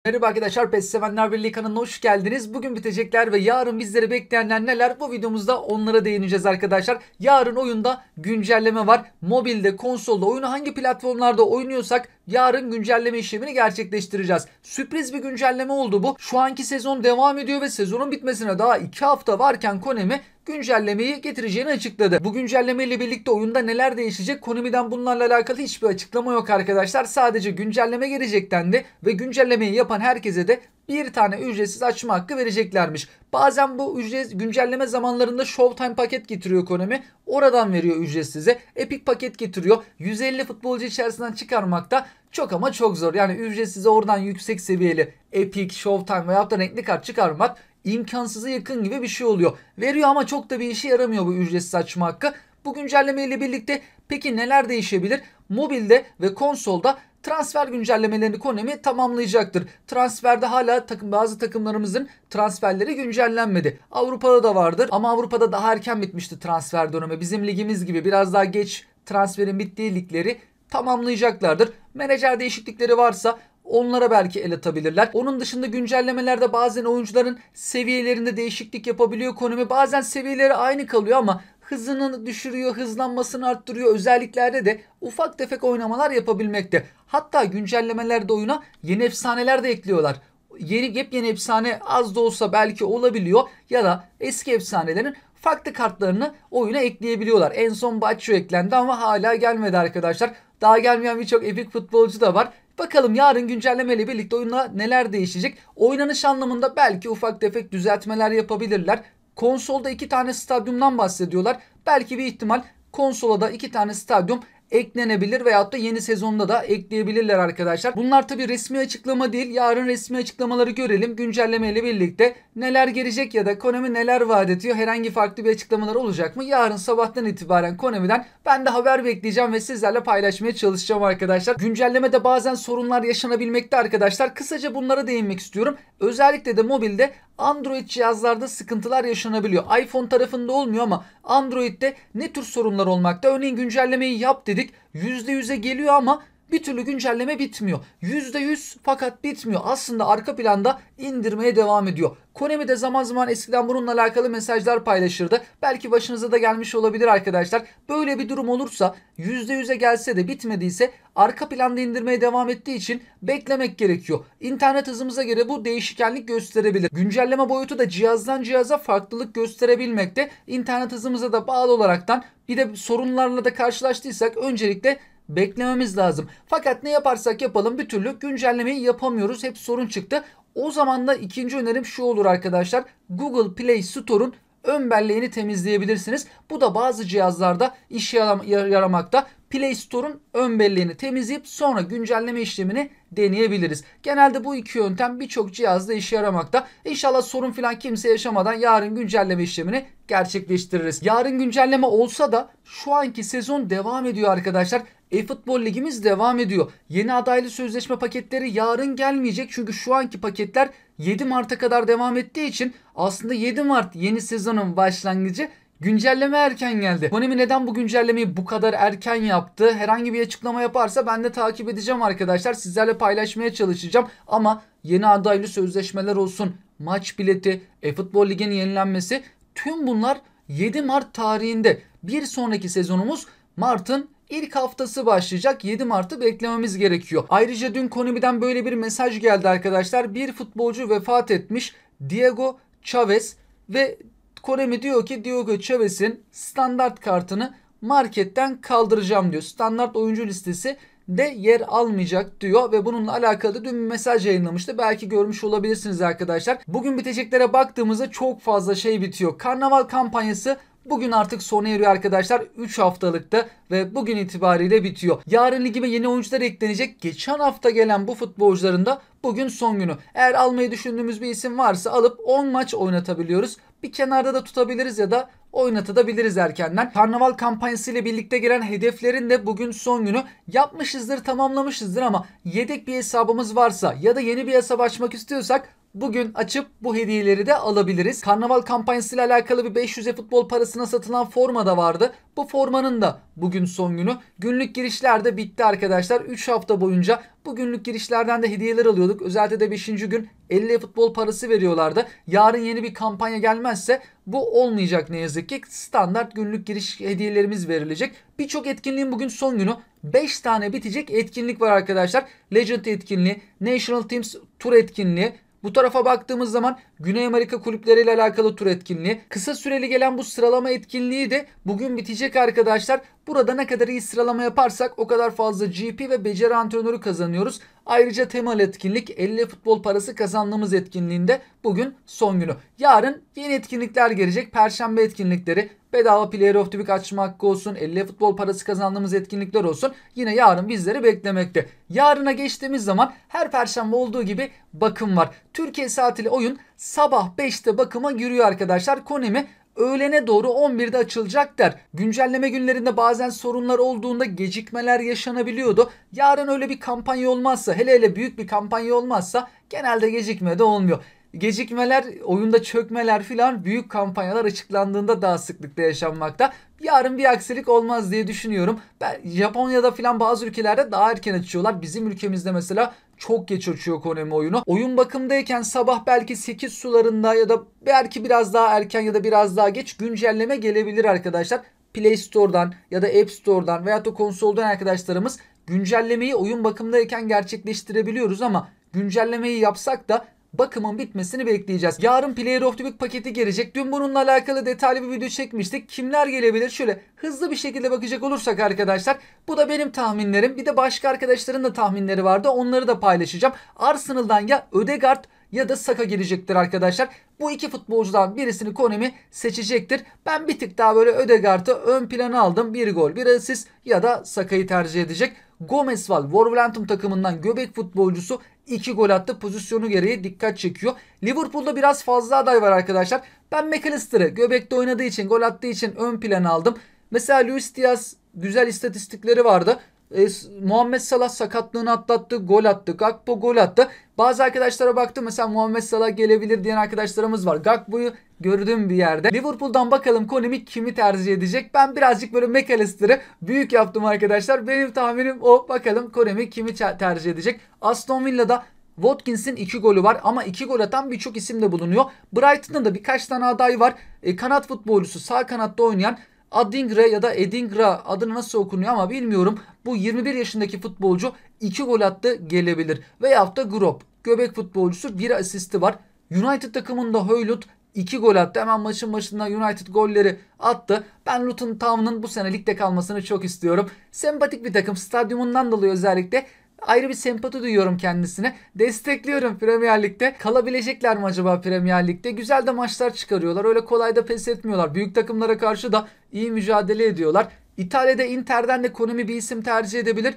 Merhaba arkadaşlar, PES Sevenler Birliği kanalına hoş geldiniz. Bugün bitecekler ve yarın bizleri bekleyenler neler? Bu videomuzda onlara değineceğiz arkadaşlar. Yarın oyunda güncelleme var. Mobilde, konsolda, oyunu hangi platformlarda oynuyorsak yarın güncelleme işlemini gerçekleştireceğiz. Sürpriz bir güncelleme oldu bu. Şu anki sezon devam ediyor ve sezonun bitmesine daha 2 hafta varken Konami güncellemeyi getireceğini açıkladı. Bu güncelleme ile birlikte oyunda neler değişecek? Konami'den bunlarla alakalı hiçbir açıklama yok arkadaşlar. Sadece güncelleme gelecek dendi ve güncellemeyi yapan herkese de bir tane ücretsiz açma hakkı vereceklermiş. Bazen bu güncelleme zamanlarında Showtime paket getiriyor Konami. Oradan veriyor ücretsize. Epic paket getiriyor. 150 futbolcu içerisinden çıkarmak da çok ama çok zor. Yani ücretsize oradan yüksek seviyeli Epic, Showtime veyahut da renkli kart çıkarmak imkansıza yakın gibi bir şey oluyor. Veriyor ama çok da bir işe yaramıyor bu ücretsiz açma hakkı. Bu güncelleme ile birlikte peki neler değişebilir? Mobilde ve konsolda transfer güncellemelerini Konami tamamlayacaktır. Transferde hala bazı takımlarımızın transferleri güncellenmedi. Avrupa'da da vardır ama Avrupa'da daha erken bitmişti transfer dönemi. Bizim ligimiz gibi biraz daha geç transferin bittiği ligleri tamamlayacaklardır. Menajer değişiklikleri varsa onlara belki el atabilirler. Onun dışında güncellemelerde bazen oyuncuların seviyelerinde değişiklik yapabiliyor Konami. Bazen seviyeleri aynı kalıyor ama hızını düşürüyor, hızlanmasını arttırıyor. Özelliklerde de ufak tefek oynamalar yapabilmekte. Hatta güncellemelerde oyuna yeni efsaneler de ekliyorlar. Yepyeni efsane az da olsa belki olabiliyor ya da eski efsanelerin farklı kartlarını oyuna ekleyebiliyorlar. En son Batshuayi eklendi ama hala gelmedi arkadaşlar. Daha gelmeyen birçok epik futbolcu da var. Bakalım yarın güncellemeyle birlikte oyunda neler değişecek? Oynanış anlamında belki ufak tefek düzeltmeler yapabilirler. Konsolda 2 tane stadyumdan bahsediyorlar. Belki bir ihtimal konsola da 2 tane stadyum eklenebilir veyahut da yeni sezonda da ekleyebilirler arkadaşlar. Bunlar tabi resmi açıklama değil. Yarın resmi açıklamaları görelim. Güncelleme ile birlikte neler gelecek ya da Konami neler vaat ediyor? Herhangi farklı bir açıklamalar olacak mı? Yarın sabahtan itibaren Konami'den ben de haber bekleyeceğim ve sizlerle paylaşmaya çalışacağım arkadaşlar. Güncellemede bazen sorunlar yaşanabilmekte arkadaşlar. Kısaca bunlara değinmek istiyorum. Özellikle de mobilde Android cihazlarda sıkıntılar yaşanabiliyor. iPhone tarafında olmuyor ama Android'de ne tür sorunlar olmakta? Örneğin güncellemeyi yap dedik. %100'e geliyor ama bir türlü güncelleme bitmiyor. %100 fakat bitmiyor. Aslında arka planda indirmeye devam ediyor. Konami de zaman zaman eskiden bununla alakalı mesajlar paylaşırdı. Belki başınıza da gelmiş olabilir arkadaşlar. Böyle bir durum olursa %100'e gelse de bitmediyse arka planda indirmeye devam ettiği için beklemek gerekiyor. İnternet hızımıza göre bu değişkenlik gösterebilir. Güncelleme boyutu da cihazdan cihaza farklılık gösterebilmekte. İnternet hızımıza da bağlı olaraktan bir de sorunlarla da karşılaştıysak öncelikle beklememiz lazım. Fakat ne yaparsak yapalım bir türlü güncellemeyi yapamıyoruz. Hep sorun çıktı. O zaman da ikinci önerim şu olur arkadaşlar. Google Play Store'un ön belleğini temizleyebilirsiniz. Bu da bazı cihazlarda işe yaramakta. Play Store'un ön belleğini temizleyip sonra güncelleme işlemini deneyebiliriz. Genelde bu iki yöntem birçok cihazda işe yaramakta. İnşallah sorun falan kimse yaşamadan yarın güncelleme işlemini gerçekleştiririz. Yarın güncelleme olsa da şu anki sezon devam ediyor arkadaşlar. E-futbol ligimiz devam ediyor. Yeni adaylı sözleşme paketleri yarın gelmeyecek. Çünkü şu anki paketler 7 Mart'a kadar devam ettiği için aslında 7 Mart yeni sezonun başlangıcı. Güncelleme erken geldi. Konami neden bu güncellemeyi bu kadar erken yaptı? Herhangi bir açıklama yaparsa ben de takip edeceğim arkadaşlar. Sizlerle paylaşmaya çalışacağım. Ama yeni adaylı sözleşmeler olsun, maç bileti, e-futbol liginin yenilenmesi tüm bunlar 7 Mart tarihinde. Bir sonraki sezonumuz Mart'ın İlk haftası başlayacak. 7 Mart'ı beklememiz gerekiyor. Ayrıca dün Konami'den böyle bir mesaj geldi arkadaşlar. Bir futbolcu vefat etmiş. Diego Chavez ve Konami diyor ki Diego Chavez'in standart kartını marketten kaldıracağım diyor. Standart oyuncu listesi de yer almayacak diyor ve bununla alakalı dün bir mesaj yayınlamıştı. Belki görmüş olabilirsiniz arkadaşlar. Bugün biteceklere baktığımızda çok fazla şey bitiyor. Karnaval kampanyası bugün artık sona eriyor arkadaşlar. 3 haftalıkta ve bugün itibariyle bitiyor. Yarın ligime yeni oyuncular eklenecek. Geçen hafta gelen bu futbolcuların da bugün son günü. Eğer almayı düşündüğümüz bir isim varsa alıp 10 maç oynatabiliyoruz. Bir kenarda da tutabiliriz ya da oynatabiliriz erkenden. Karnaval kampanyası ile birlikte gelen hedeflerin de bugün son günü. Yapmışızdır, tamamlamışızdır ama yedek bir hesabımız varsa ya da yeni bir hesap açmak istiyorsak bugün açıp bu hediyeleri de alabiliriz. Karnaval kampanyası ile alakalı bir 500 futbol parasına satılan forma da vardı. Bu formanın da bugün son günü. Günlük girişler de bitti arkadaşlar. 3 hafta boyunca bu günlük girişlerden de hediyeler alıyorduk. Özellikle de 5. gün 50 futbol parası veriyorlardı. Yarın yeni bir kampanya gelmezse bu olmayacak ne yazık ki. Standart günlük giriş hediyelerimiz verilecek. Birçok etkinliğin bugün son günü. 5 tane bitecek etkinlik var arkadaşlar. Legend etkinliği, National Teams Tour etkinliği. Bu tarafa baktığımız zaman Güney Amerika kulüpleriyle alakalı tur etkinliği. Kısa süreli gelen bu sıralama etkinliği de bugün bitecek arkadaşlar. Burada ne kadar iyi sıralama yaparsak o kadar fazla GP ve beceri antrenörü kazanıyoruz. Ayrıca temalı etkinlik 50 futbol parası kazandığımız etkinliğinde bugün son günü. Yarın yeni etkinlikler gelecek. Perşembe etkinlikleri, bedava Player of the Week açma hakkı olsun, 50 futbol parası kazandığımız etkinlikler olsun. Yine yarın bizleri beklemekte. Yarına geçtiğimiz zaman her perşembe olduğu gibi bakım var. Türkiye saatiyle oyun sabah 5'te bakıma giriyor arkadaşlar. Konami öğlene doğru 11'de açılacak der. Güncelleme günlerinde bazen sorunlar olduğunda gecikmeler yaşanabiliyordu. Yarın öyle bir kampanya olmazsa, hele büyük bir kampanya olmazsa genelde gecikme de olmuyor. Gecikmeler, oyunda çökmeler filan büyük kampanyalar açıklandığında daha sıklıkla yaşanmakta. Yarın bir aksilik olmaz diye düşünüyorum. Japonya'da filan bazı ülkelerde daha erken açıyorlar. Bizim ülkemizde mesela çok geç açıyor Konami oyunu. Oyun bakımdayken sabah belki 8 sularında ya da belki biraz daha erken ya da biraz daha geç güncelleme gelebilir arkadaşlar. Play Store'dan ya da App Store'dan veya da konsoldan arkadaşlarımız güncellemeyi oyun bakımdayken gerçekleştirebiliyoruz ama güncellemeyi yapsak da bakımın bitmesini bekleyeceğiz. Yarın Player of the Week paketi gelecek. Dün bununla alakalı detaylı bir video çekmiştik. Kimler gelebilir? Şöyle hızlı bir şekilde bakacak olursak arkadaşlar. Bu da benim tahminlerim. Bir de başka arkadaşların da tahminleri vardı. Onları da paylaşacağım. Arsenal'dan ya Ødegaard ya da Saka gelecektir arkadaşlar. Bu iki futbolcudan birisini Konami seçecektir. Ben bir tık daha böyle Ødegaard'ı ön plana aldım. Bir gol, bir asist ya da Saka'yı tercih edecek. Gomez var. Wolverhampton takımından göbek futbolcusu 2 gol attı. Pozisyonu gereği dikkat çekiyor. Liverpool'da biraz fazla aday var arkadaşlar. Ben McAllister'ı göbekte oynadığı için, gol attığı için ön plana aldım. Mesela Luis Diaz güzel istatistikleri vardı. Muhammed Salah sakatlığını atlattı, gol attı. Gakpo gol attı. Bazı arkadaşlara baktım, mesela Muhammed Salah gelebilir diyen arkadaşlarımız var. Gakpo'yu gördüğüm bir yerde. Liverpool'dan bakalım Konami kimi tercih edecek. Ben birazcık böyle McAllister'ı büyük yaptım arkadaşlar. Benim tahminim o. Bakalım Konami kimi tercih edecek. Aston Villa'da Watkins'in 2 golü var ama 2 gol atan birçok isim de bulunuyor. Brighton'da da birkaç tane aday var. Kanat futbolcusu, sağ kanatta oynayan Adingra ya da Edingra, adını nasıl okunuyor ama bilmiyorum. Bu 21 yaşındaki futbolcu 2 gol attı, gelebilir. Veyahut da Gropp, göbek futbolcusu, 1 asisti var. United takımında Højlund 2 gol attı. Hemen maçın başında United golleri attı. Ben Luton Town'un bu sene ligde kalmasını çok istiyorum. Sempatik bir takım. Stadyumundan dolayı özellikle ayrı bir sempati duyuyorum kendisine. Destekliyorum Premier Lig'de. Kalabilecekler mi acaba Premier Lig'de? Güzel de maçlar çıkarıyorlar. Öyle kolay da pes etmiyorlar. Büyük takımlara karşı da iyi mücadele ediyorlar. İtalya'da Inter'den de Konami bir isim tercih edebilir.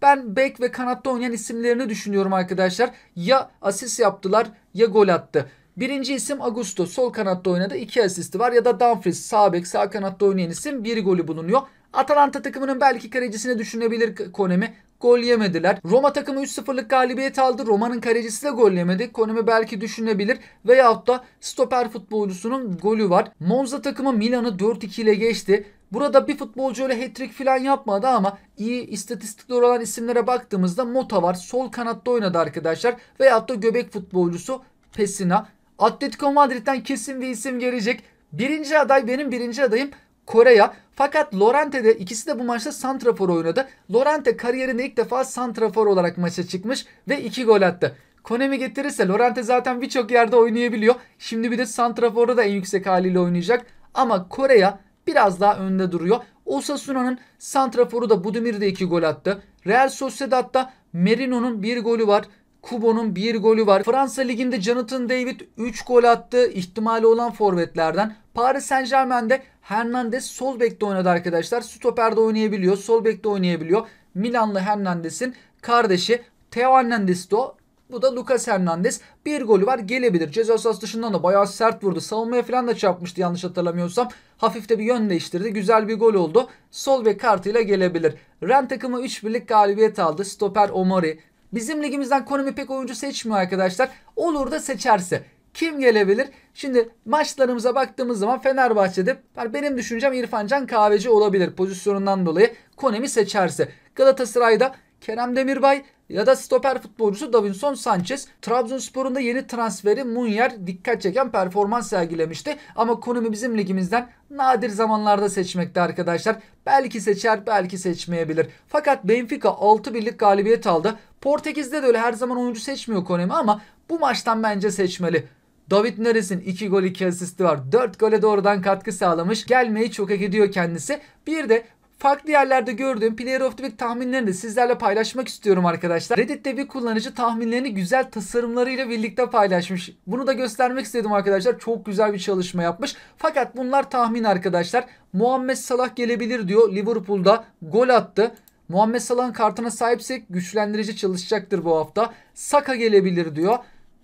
Ben bek ve kanatta oynayan isimlerini düşünüyorum arkadaşlar. Ya asist yaptılar ya gol attı. Birinci isim Augusto. Sol kanatta oynadı. 2 asisti var. Ya da Dumfries. Sağ bek, sağ kanatta oynayan isim. 1 golü bulunuyor. Atalanta takımının belki kalecisini düşünebilir Konami. Gol yemediler. Roma takımı 3-0'lık galibiyet aldı. Roma'nın kalecisi de gol yemedi. Konami belki düşünebilir. Veyahut da stoper futbolcusunun golü var. Monza takımı Milan'ı 4-2 ile geçti. Burada bir futbolcu öyle hat-trick falan yapmadı ama iyi istatistikleri olan isimlere baktığımızda Mota var. Sol kanatta oynadı arkadaşlar. Veyahut da göbek futbolcusu Pessina. Atletico Madrid'den kesin bir isim gelecek. Birinci aday, benim birinci adayım Kore'ye. Fakat Llorente'de, ikisi de bu maçta santrafor oynadı. Llorente kariyerinde ilk defa santrafor olarak maça çıkmış ve 2 gol attı. Konami getirirse, Llorente zaten birçok yerde oynayabiliyor. Şimdi bir de santraforda da en yüksek haliyle oynayacak. Ama Kore'ye biraz daha önde duruyor. Osasuna'nın santraforu da Budimir de 2 gol attı. Real Sociedad'da Merino'nun 1 golü var. Kubo'nun 1 golü var. Fransa Ligi'nde Jonathan David 3 gol attı. İhtimali olan forvetlerden. Paris Saint-Germain'de Hernandez sol bekte oynadı arkadaşlar. Stoper'de oynayabiliyor. Sol bekte oynayabiliyor. Milanlı Hernandez'in kardeşi Theo Hernandez de o. Bu da Lucas Hernandez. 1 golü var, gelebilir. Ceza sahası dışından da bayağı sert vurdu. Savunmaya falan da çarpmıştı yanlış hatırlamıyorsam. Hafif de bir yön değiştirdi. Güzel bir gol oldu. Sol bek kartıyla gelebilir. Ren takımı 3-1'lik galibiyet aldı. Stoper Omori. Bizim ligimizden Konami pek oyuncu seçmiyor arkadaşlar. Olur da seçerse. Kim gelebilir? Şimdi maçlarımıza baktığımız zaman Fenerbahçe'de benim düşüncem İrfan Can Kahveci olabilir pozisyonundan dolayı Konemi seçerse. Galatasaray'da Kerem Demirbay ya da stoper futbolcusu Davinson Sanchez. Trabzonspor'un da yeni transferi Munyer dikkat çeken performans sergilemişti. Ama Konemi bizim ligimizden nadir zamanlarda seçmekte arkadaşlar. Belki seçer, belki seçmeyebilir. Fakat Benfica 6-1'lik galibiyet aldı. Portekiz'de de öyle her zaman oyuncu seçmiyor Konemi ama bu maçtan bence seçmeli. David Neres'in 2 gol 2 asisti var. 4 gole doğrudan katkı sağlamış. Gelmeyi çok hak ediyor kendisi. Bir de farklı yerlerde gördüğüm Player of the Week tahminlerini de sizlerle paylaşmak istiyorum arkadaşlar. Reddit'te bir kullanıcı tahminlerini güzel tasarımlarıyla birlikte paylaşmış. Bunu da göstermek istedim arkadaşlar. Çok güzel bir çalışma yapmış. Fakat bunlar tahmin arkadaşlar. Muhammed Salah gelebilir diyor. Liverpool'da gol attı. Muhammed Salah'ın kartına sahipsek güçlendirici çalışacaktır bu hafta. Saka gelebilir diyor.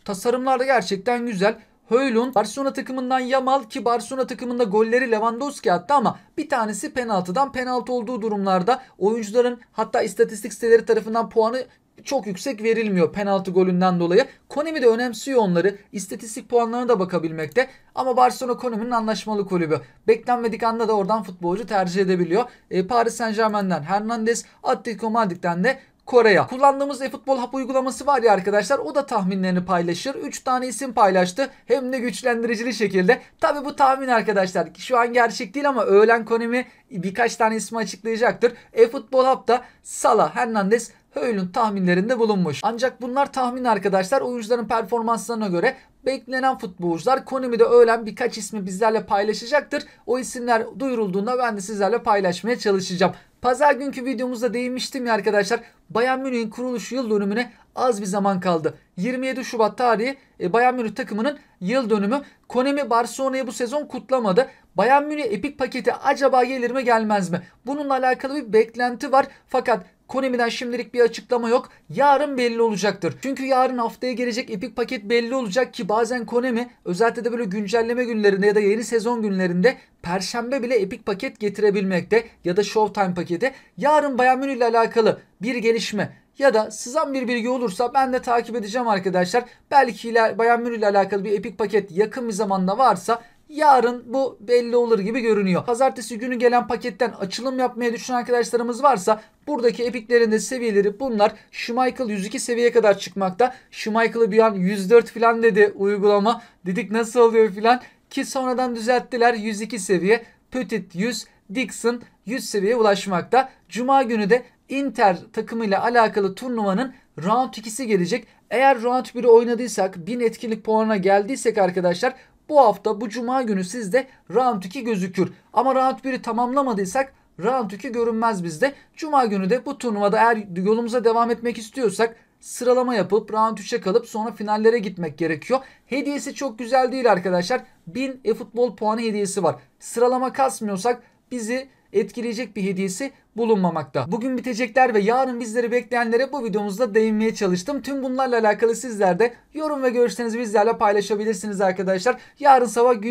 Tasarımlar da gerçekten güzel. Højlund Barcelona takımından Yamal ki Barcelona takımında golleri Lewandowski attı ama bir tanesi penaltıdan. Penaltı olduğu durumlarda oyuncuların hatta istatistik siteleri tarafından puanı çok yüksek verilmiyor penaltı golünden dolayı. Konemi de önemsiyor onları. İstatistik puanlarına da bakabilmekte. Ama Barcelona Konemi'nin anlaşmalı kulübü. Beklenmedik anda da oradan futbolcu tercih edebiliyor. Paris Saint-Germain'den Hernandez, Atletico Madrid'den de Kore'ye. Kullandığımız eFootball Hub uygulaması var ya arkadaşlar, o da tahminlerini paylaşır. 3 tane isim paylaştı. Hem de güçlendiricili şekilde. Tabi bu tahmin arkadaşlar. Şu an gerçek değil ama öğlen Konemi birkaç tane ismi açıklayacaktır. eFootball Hub'da Salah, Hernandez, Højlund tahminlerinde bulunmuş. Ancak bunlar tahmin arkadaşlar. Oyuncuların performanslarına göre beklenen futbolcular. Konemi'de öğlen birkaç ismi bizlerle paylaşacaktır. O isimler duyurulduğunda ben de sizlerle paylaşmaya çalışacağım. Pazar günkü videomuzda değinmiştim ya arkadaşlar. Bayern Münih'in kuruluş yıl dönümüne az bir zaman kaldı. 27 Şubat tarihi Bayern Münih takımının yıl dönümü. Konemi Barcelona'yı bu sezon kutlamadı. Bayern Münih epik paketi acaba gelir mi gelmez mi? Bununla alakalı bir beklenti var. Fakat Konemi'den şimdilik bir açıklama yok. Yarın belli olacaktır. Çünkü yarın haftaya gelecek epik paket belli olacak ki bazen Konemi özellikle de böyle güncelleme günlerinde ya da yeni sezon günlerinde Perşembe bile epik paket getirebilmekte ya da Showtime paketi. Yarın Bayern Münih ile alakalı bir gelişme ya da sızan bir bilgi olursa ben de takip edeceğim arkadaşlar. Belki Bayern Münih ile alakalı bir epik paket yakın bir zamanda varsa yarın bu belli olur gibi görünüyor. Pazartesi günü gelen paketten açılım yapmaya düşünen arkadaşlarımız varsa buradaki epiklerin de seviyeleri bunlar. Schmeichel 102 seviyeye kadar çıkmakta. Schmeichel'ı bir an 104 falan dedi uygulama. Dedik nasıl oluyor falan ki sonradan düzelttiler. 102 seviye. Petit 100, Dixon 100 seviyeye ulaşmakta. Cuma günü de Inter takımıyla alakalı turnuvanın round 2'si gelecek. Eğer round 1'i oynadıysak 1000 etkinlik puanına geldiysek arkadaşlar bu hafta bu cuma günü sizde round 2 gözükür. Ama round 1'i tamamlamadıysak round 2 görünmez bizde. Cuma günü de bu turnuvada eğer yolumuza devam etmek istiyorsak sıralama yapıp round 3'e kalıp sonra finallere gitmek gerekiyor. Hediyesi çok güzel değil arkadaşlar. 1000 eFootball puanı hediyesi var. Sıralama kasmıyorsak bizi etkileyecek bir hediyesi bulunmamakta. Bugün bitecekler ve yarın bizleri bekleyenlere bu videomuzda değinmeye çalıştım. Tüm bunlarla alakalı sizler de yorum ve görüşlerinizi bizlerle paylaşabilirsiniz arkadaşlar. Yarın sabah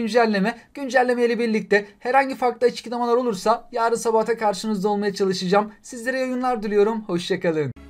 güncelleme ile birlikte herhangi farklı açıklamalar olursa yarın sabahta karşınızda olmaya çalışacağım. Sizlere iyi oyunlar diliyorum. Hoşçakalın.